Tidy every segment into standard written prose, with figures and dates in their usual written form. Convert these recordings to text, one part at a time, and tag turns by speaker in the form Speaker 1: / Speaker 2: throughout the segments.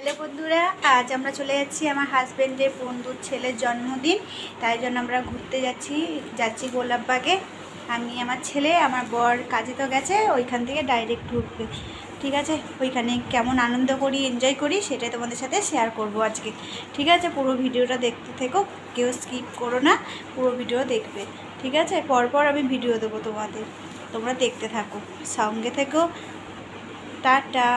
Speaker 1: Hello বন্ধুরা, আজ আমরা চলে যাচ্ছি আমার হাজব্যান্ডের বন্ধুর ছেলের জন্মদিন। তাই জন্য আমরা ঘুরতে যাচ্ছি গোলাপবাগে। আমি, আমার ছেলে, আমার বর কাজে তো গেছে, ওইখান থেকে ডাইরেক্ট ঢুকবে। ঠিক আছে, ওইখানে কেমন আনন্দ করি, এনজয় করি, সেটাই তোমাদের সাথে শেয়ার করব আজকে। ঠিক আছে, পুরো ভিডিওটা দেখতে থেকো, কেউ স্কিপ করো না, পুরো ভিডিও দেখবে। ঠিক আছে, পরপর আমি ভিডিও দেবো তোমাদের, তোমরা দেখতে থাকো, সঙ্গে থেকো। টাটা।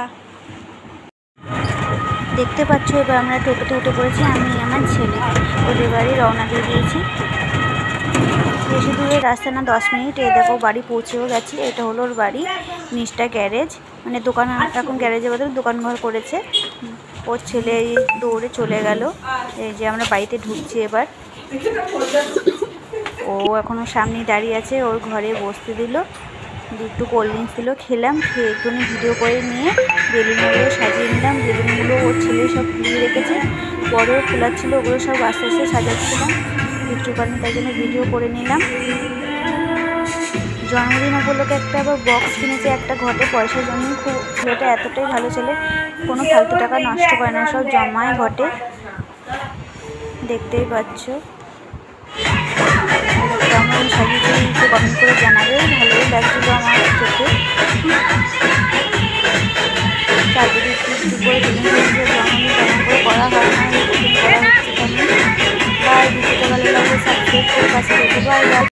Speaker 1: দেখতে পাচ্ছ, এবার আমরা টোটোতে উঠে পড়েছি, আমি আমার ছেলে। ওদের বাড়ি রওনা দিয়ে দিয়েছি। বেশি দূরের রাস্তা না, 10 মিনিট। এই দেখো বাড়ি পৌঁছেও গেছি। এটা হলো ওর বাড়ি, নিচটা গ্যারেজ, মানে দোকান। এখন গ্যারেজের বদলে দোকানঘর করেছে। ওর ছেলে দৌড়ে চলে গেল। এই যে আমরা বাড়িতে ঢুকছি এবার। ও এখনও সামনেই দাঁড়িয়ে আছে, ওর ঘরে বসতে দিল, একটু কোল্ড ড্রিঙ্কস দিল, খেলাম। খেয়ে একটুখানি ভিডিও করে নিয়ে বেলুনগুলো সাজিয়ে নিলাম। বেলুনগুলো ওর ছেলে সব ফুলিয়ে রেখেছে, বড়ও খোলাচ্ছিল, ওগুলো সব আস্তে আস্তে সাজাচ্ছিলাম একটুখানি, তাই জন্য ভিডিও করে নিলাম। জন্মদিন উপলক্ষে একটা আবার বক্স কিনেছে, একটা ঘটে, পয়সা জমিয়ে। খুব ছেলেটা এতটাই ভালো ছেলে, কোনো ফালতু টাকা নষ্ট করে না, সব জমায় ঘটে। দেখতেই পাচ্ছ কেমন সাজিয়েছে, একটু কমেন্ট করে জানাবে। ভালোই লাগছিলো আমার চোখে। চারদিকে একটু করে জন্মদিন তেমন করে করা হয় না, করা হচ্ছে। বাই, ভিডিওটা ভালো লাগলে সাবস্ক্রাইব করে পাশে রেখে বাই।